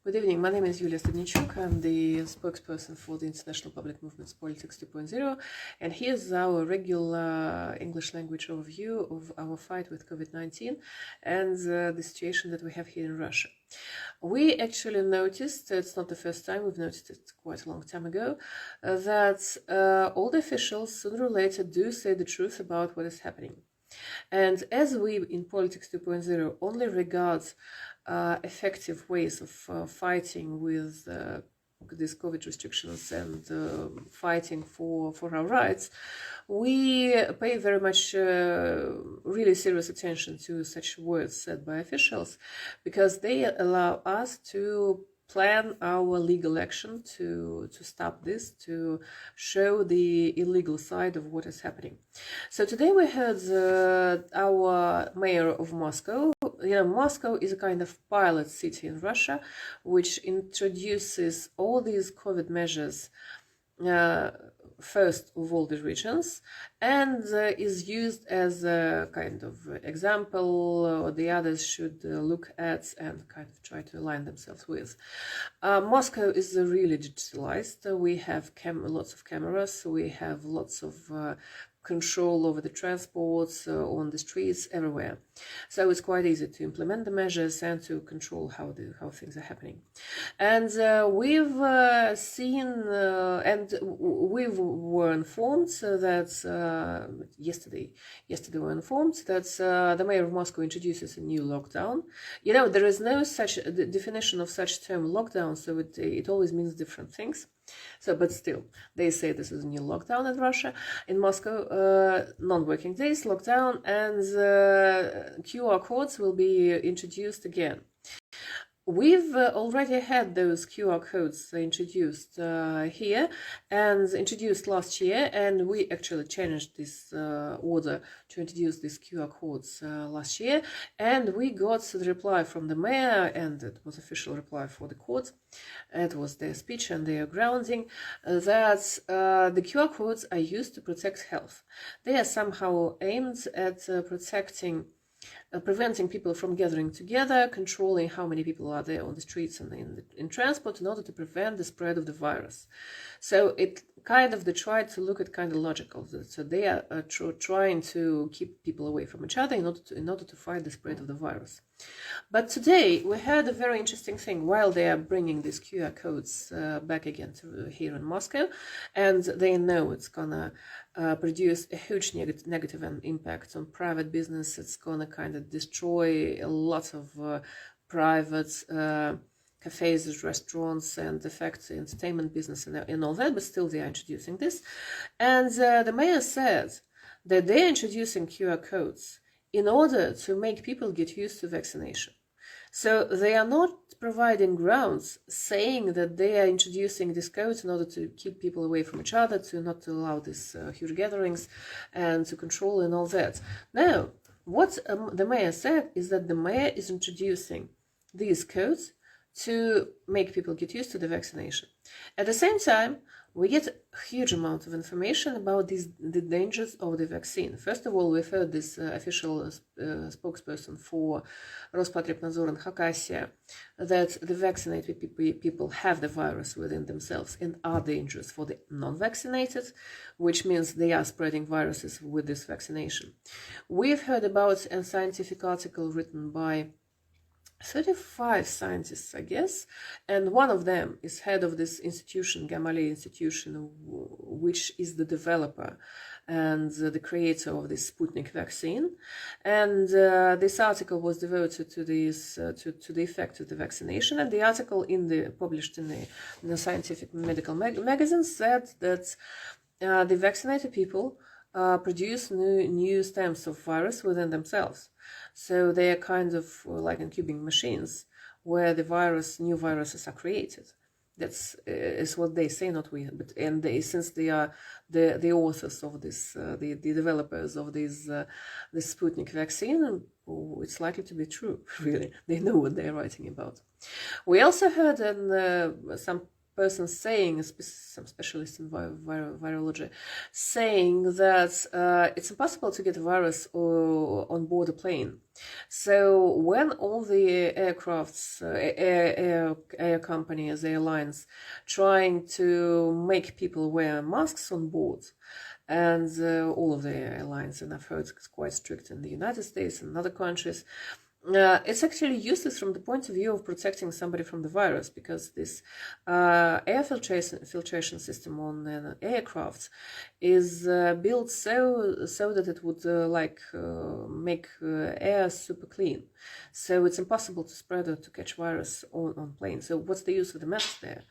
Good evening. My name is Yulia Stadnichuk. I'm the spokesperson for the International Public Movements Politics 2.0, and here's our regular English language overview of our fight with COVID-19 and the situation that we have here in Russia. We actually noticed, it's not the first time, we've noticed it quite a long time ago, that all the officials sooner or later do say the truth about what is happening. And as we in Politics 2.0 only regard effective ways of fighting with these COVID restrictions and fighting for our rights, we pay very much really serious attention to such words said by officials, because they allow us to plan our legal action to stop this, to show the illegal side of what is happening. So today we heard our mayor of Moscow. Moscow is a kind of pilot city in Russia, which introduces all these COVID measures first of all the regions, and is used as a kind of example the others should look at and kind of try to align themselves with. Moscow is really digitalized. We have lots of cameras, we have lots of control over the transports on the streets everywhere, so it's quite easy to implement the measures and to control how things are happening. And we've seen and we were informed that yesterday we were informed that the mayor of Moscow introduces a new lockdown. There is no such definition of such term lockdown, so it always means different things. But still, they say this is a new lockdown in Russia. In Moscow, non-working days, lockdown, and QR codes will be introduced again. We've already had those QR codes introduced here and introduced last year, and we actually changed this order to introduce these QR codes last year, and we got the reply from the mayor, and it was official reply for the court. It was their speech and their grounding that the QR codes are used to protect health. They are somehow aimed at preventing people from gathering together, controlling how many people are there on the streets and in transport in order to prevent the spread of the virus. So it kind of, they try to look at kind of logical. So they are trying to keep people away from each other in order to fight the spread of the virus. But today we heard a very interesting thing. While they are bringing these QR codes back again to here in Moscow, and they know it's gonna produce a huge negative impact on private business. It's gonna kind of destroy a lot of private cafes, restaurants, and affect the entertainment business and all that, but still they are introducing this. And the mayor said that they are introducing QR codes in order to make people get used to vaccination. So they are not providing grounds saying that they are introducing these codes in order to keep people away from each other, to not to allow these huge gatherings and to control and all that. No, what the mayor said is that the mayor is introducing these codes to make people get used to the vaccination. At the same time, we get a huge amount of information about the dangers of the vaccine. First of all, we've heard this official spokesperson for Rospotrebnadzor in Khakassia that the vaccinated people have the virus within themselves and are dangerous for the non-vaccinated, which means they are spreading viruses with this vaccination. We've heard about a scientific article written by 35 scientists, I guess, and one of them is head of this institution, Gamaleya Institution, which is the developer and the creator of this Sputnik vaccine. And this article was devoted to this to the effect of the vaccination. And the article published in the scientific medical magazine said that the vaccinated people produce new stems of virus within themselves. So they are kind of like incubing machines where new viruses are created. That's is what they say, not we. But since they are the authors of this, the developers of this Sputnik vaccine, it's likely to be true. Really, they know what they're writing about. We also heard some person saying, some specialist in virology, saying that it's impossible to get a virus on board a plane. So when all the aircrafts, air companies, airlines, trying to make people wear masks on board, and all of the airlines, and I've heard it's quite strict in the United States and other countries, it's actually useless from the point of view of protecting somebody from the virus, because this air filtration system on aircraft is built so that it would make air super clean. So it's impossible to spread or to catch virus on planes. So what's the use of the mask there?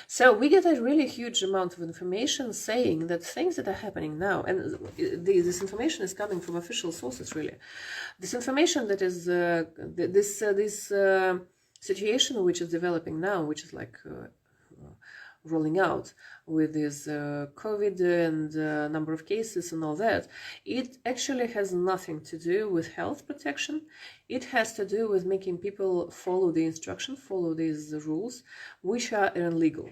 So we get a really huge amount of information saying that things that are happening now, and this information is coming from official sources, really. This information that is this situation which is developing now, which is rolling out with this COVID and number of cases and all that, it actually has nothing to do with health protection. It has to do with making people follow the instruction, follow these rules, which are illegal.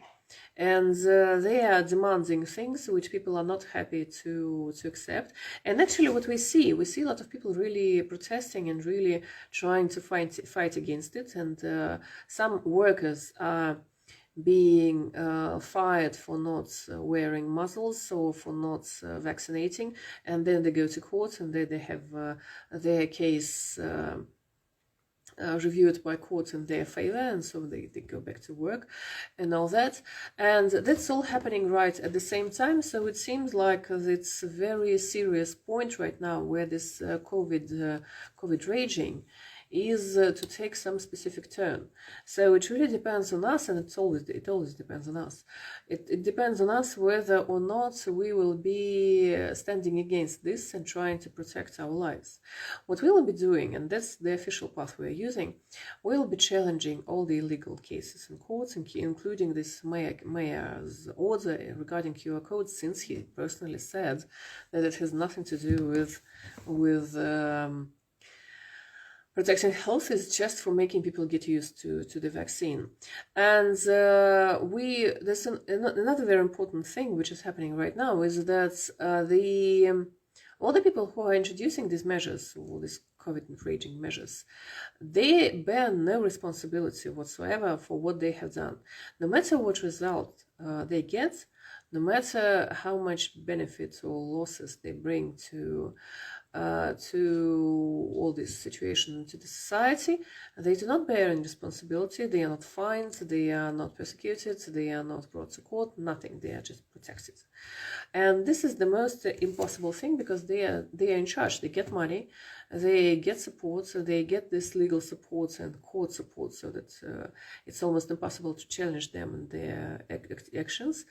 And they are demanding things which people are not happy to accept. And actually what we see a lot of people really protesting and really trying to fight against it. And some workers are being fired for not wearing muzzles or for not vaccinating, and then they go to court and they have their case reviewed by court in their favor, and so they go back to work and all that. And that's all happening right at the same time. So it seems like it's a very serious point right now where this COVID raging is to take some specific turn. So it really depends on us, and it always depends on us. It depends on us whether or not we will be standing against this and trying to protect our lives. What we will be doing, and that's the official path we're using, we'll be challenging all the illegal cases in courts, including this mayor's order regarding QR codes, since he personally said that it has nothing to do with protecting health, is just for making people get used to the vaccine. And there's another very important thing which is happening right now, is that all the people who are introducing these measures, all these COVID raging measures, they bear no responsibility whatsoever for what they have done. No matter what result they get, no matter how much benefit or losses they bring to all this situation, to the society, they do not bear any responsibility. They are not fined, they are not persecuted, they are not brought to court, nothing. They are just protected. And this is the most impossible thing, because they are in charge. They get money, they get support, so they get this legal support and court support, so that it's almost impossible to challenge them in their actions.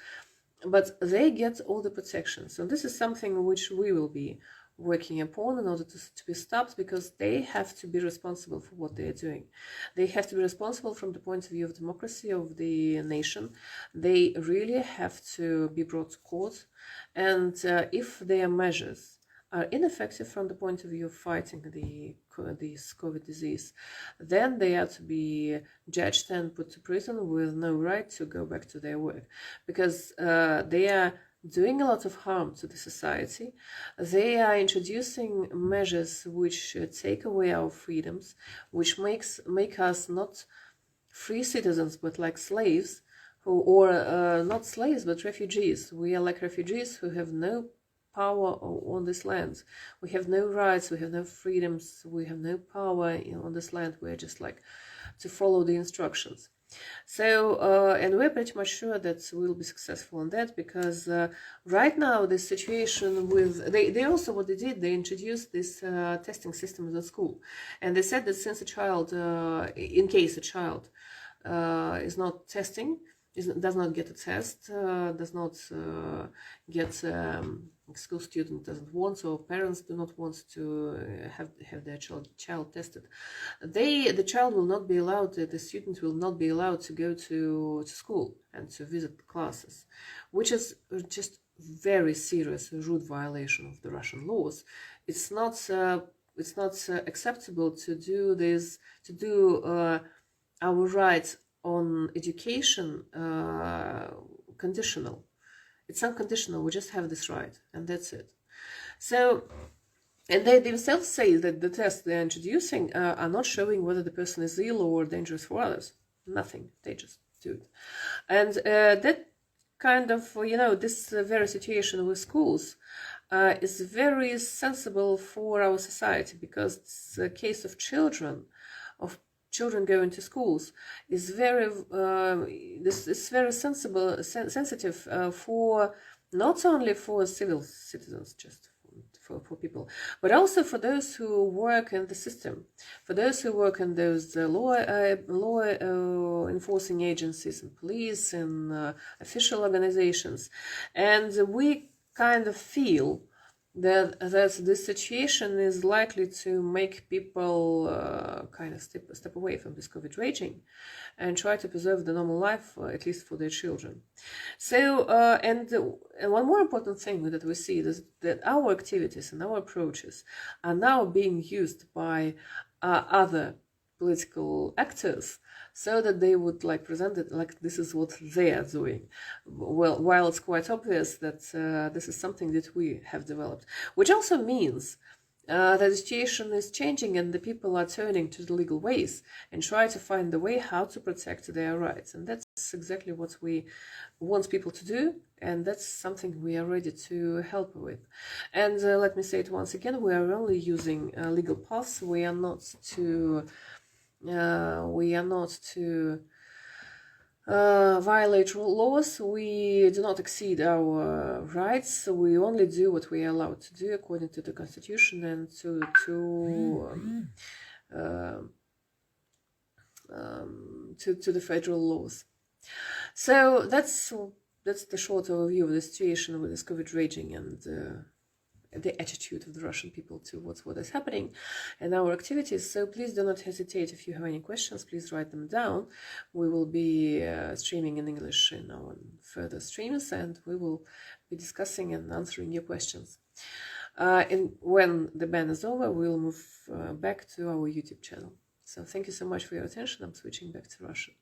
But they get all the protections, and this is something which we will be working upon in order to be stopped, because they have to be responsible for what they are doing. They have to be responsible from the point of view of democracy of the nation. They really have to be brought to court, and if their measures are ineffective from the point of view of fighting this COVID disease, then they are to be judged and put to prison with no right to go back to their work, because they are doing a lot of harm to the society. They are introducing measures which take away our freedoms, which make us not free citizens but like slaves, or not slaves but refugees. We are like refugees who have no power on this land. We have no rights, we have no freedoms, we have no power on this land. We're just like to follow the instructions. So, and we're pretty much sure that we'll be successful in that, because right now the situation with, they also, what they did, they introduced this testing system at school. And they said that since a child, in case a child is not testing, does not get a test, does not get school student doesn't want, or parents do not want to have their child tested, the child will not be allowed, the student will not be allowed to go to school and to visit classes, which is just very serious, rude violation of the Russian laws. It's not acceptable to do this, to do our rights on education conditional. It's unconditional. We just have this right, and that's it. So, and they themselves say that the tests they're introducing are not showing whether the person is ill or dangerous for others. Nothing. They just do it. And that kind of, this very situation with schools is very sensible for our society, because it's a case of children going to schools is very this is very sensitive for not only for civil citizens, just for people, but also for those who work in the system, for those who work in those law enforcing agencies and police and official organizations. And we kind of feel that this situation is likely to make people kind of step away from this COVID raging and try to preserve the normal life, at least for their children. So, and one more important thing that we see is that our activities and our approaches are now being used by other political actors, so that they would present it like this is what they are doing. Well, while it's quite obvious that this is something that we have developed, which also means that the situation is changing and the people are turning to the legal ways and try to find the way how to protect their rights. And that's exactly what we want people to do, and that's something we are ready to help with. And let me say it once again, we are only using legal paths. We are not to violate laws. We do not exceed our rights. We only do what we are allowed to do according to the Constitution and to the federal laws. So that's the short overview of the situation with this COVID raging and the attitude of the Russian people towards what is happening and our activities. So please do not hesitate. If you have any questions, please write them down. We will be streaming in English in our further streams, and we will be discussing and answering your questions. And when the ban is over, we'll move back to our YouTube channel. So thank you so much for your attention. I'm switching back to Russian.